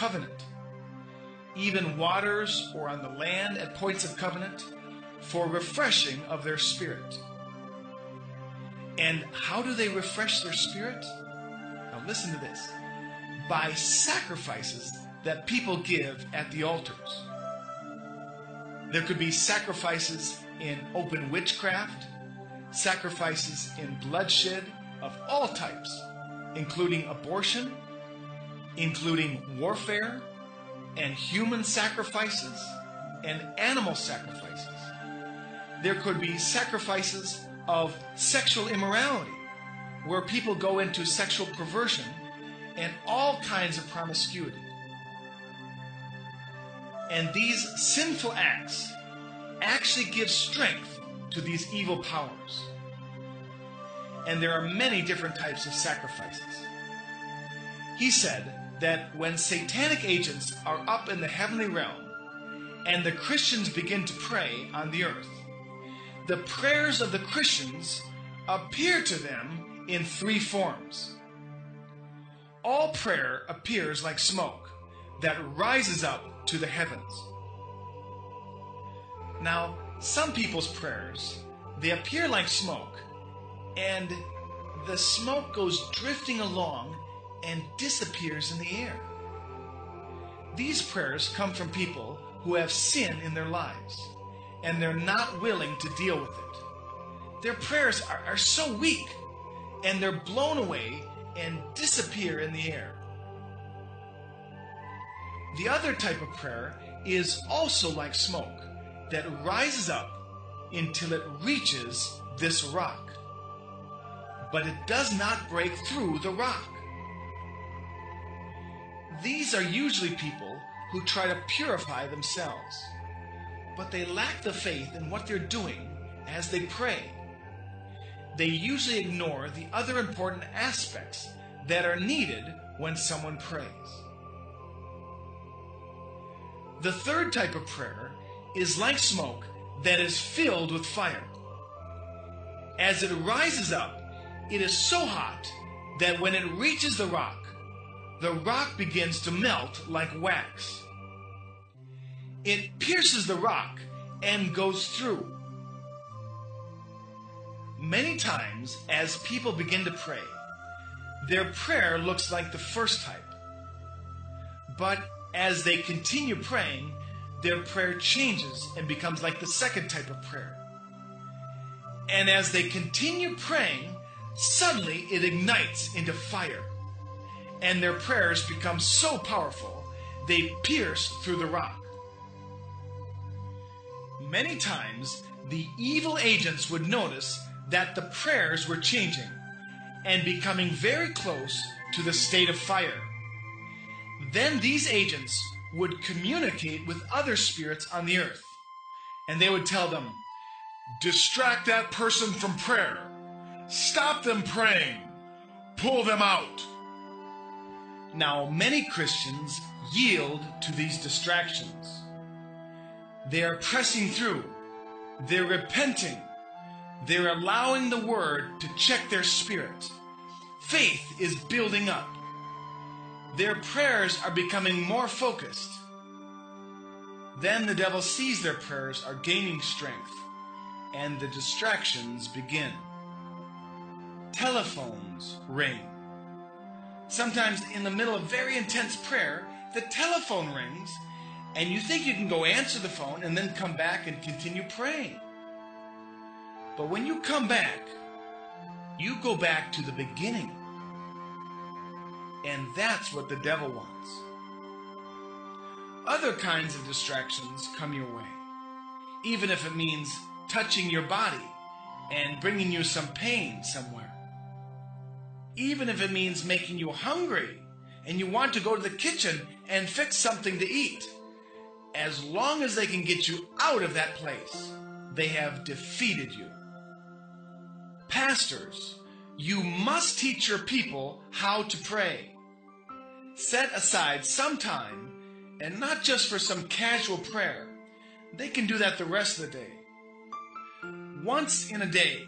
covenant, even waters or on the land at points of covenant, for refreshing of their spirit. And how do they refresh their spirit? Now listen to this. By sacrifices that people give at the altars. There could be sacrifices in open witchcraft, sacrifices in bloodshed of all types, including abortion, including warfare, and human sacrifices, and animal sacrifices. There could be sacrifices of sexual immorality, where people go into sexual perversion and all kinds of promiscuity. And these sinful acts actually give strength to these evil powers. And there are many different types of sacrifices. He said that when satanic agents are up in the heavenly realm and the Christians begin to pray on the earth, the prayers of the Christians appear to them in three forms. All prayer appears like smoke that rises up to the heavens. Now, some people's prayers, they appear like smoke, and the smoke goes drifting along and disappears in the air. These prayers come from people who have sin in their lives, and they're not willing to deal with it. Their prayers are so weak, and they're blown away and disappear in the air. The other type of prayer is also like smoke that rises up until it reaches this rock, but it does not break through the rock. These are usually people who try to purify themselves, but they lack the faith in what they're doing as they pray. They usually ignore the other important aspects that are needed when someone prays. The third type of prayer is like smoke that is filled with fire. As it rises up, it is so hot that when it reaches the rock begins to melt like wax. It pierces the rock and goes through. Many times, as people begin to pray, their prayer looks like the first type. But as they continue praying, their prayer changes and becomes like the second type of prayer. And as they continue praying, suddenly it ignites into fire. And their prayers become so powerful, they pierce through the rock. Many times, the evil agents would notice that the prayers were changing and becoming very close to the state of fire. Then these agents would communicate with other spirits on the earth, and they would tell them, "Distract that person from prayer. Stop them praying. Pull them out." Now, many Christians yield to these distractions. They are pressing through. They're repenting. They're allowing the word to check their spirit. Faith is building up. Their prayers are becoming more focused. Then the devil sees their prayers are gaining strength, and the distractions begin. Telephones ring. Sometimes in the middle of very intense prayer, the telephone rings, and you think you can go answer the phone and then come back and continue praying. But when you come back, you go back to the beginning. And that's what the devil wants. Other kinds of distractions come your way, even if it means touching your body and bringing you some pain somewhere. Even if it means making you hungry and you want to go to the kitchen and fix something to eat. As long as they can get you out of that place, they have defeated you. Pastors, you must teach your people how to pray. Set aside some time, and not just for some casual prayer. They can do that the rest of the day. Once in a day,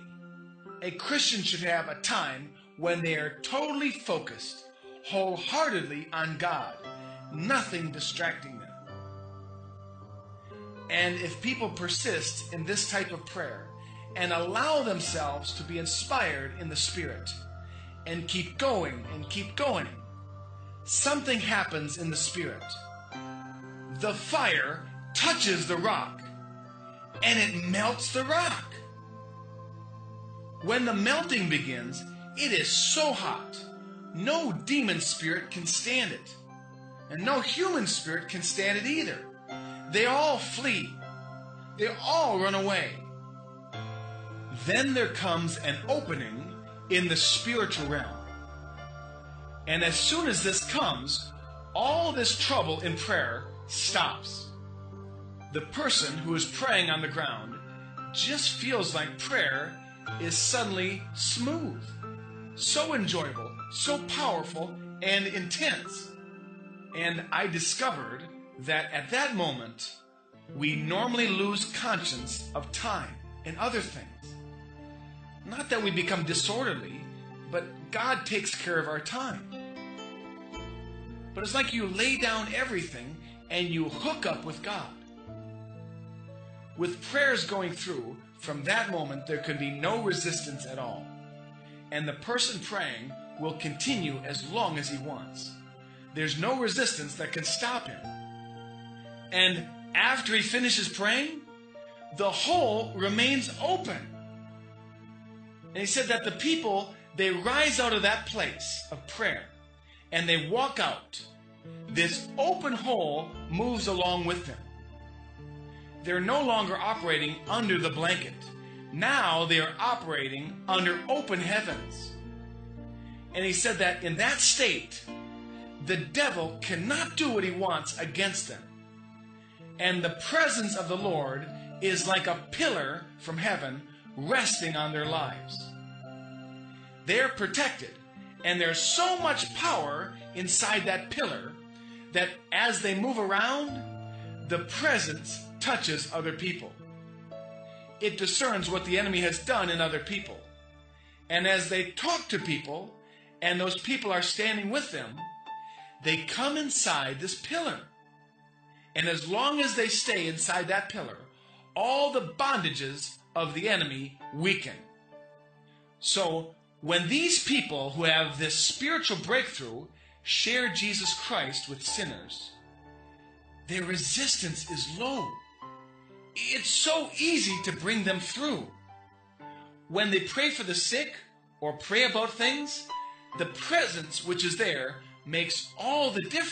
a Christian should have a time when they are totally focused, wholeheartedly on God, nothing distracting them. And if people persist in this type of prayer and allow themselves to be inspired in the Spirit and keep going, something happens in the Spirit. The fire touches the rock and it melts the rock. When the melting begins, it is so hot, no demon spirit can stand it. And no human spirit can stand it either. They all flee. They all run away. Then there comes an opening in the spiritual realm. And as soon as this comes, all this trouble in prayer stops. The person who is praying on the ground just feels like prayer is suddenly smooth, so enjoyable, so powerful and intense. And I discovered that at that moment, we normally lose conscience of time and other things. Not that we become disorderly, but God takes care of our time. But it's like you lay down everything and you hook up with God. With prayers going through, from that moment there can be no resistance at all. And the person praying will continue as long as he wants. There's no resistance that can stop him. And after he finishes praying, the hole remains open. And he said that the people, they rise out of that place of prayer and they walk out. This open hole moves along with them. They're no longer operating under the blanket. Now they are operating under open heavens. And he said that in that state, the devil cannot do what he wants against them. And the presence of the Lord is like a pillar from heaven resting on their lives. They're protected, and there's so much power inside that pillar that as they move around, the presence touches other people. It discerns what the enemy has done in other people. And as they talk to people, and those people are standing with them, they come inside this pillar. And as long as they stay inside that pillar, all the bondages of the enemy weaken. So when these people who have this spiritual breakthrough share Jesus Christ with sinners, their resistance is low. It's so easy to bring them through. When they pray for the sick or pray about things, the presence which is there makes all the difference.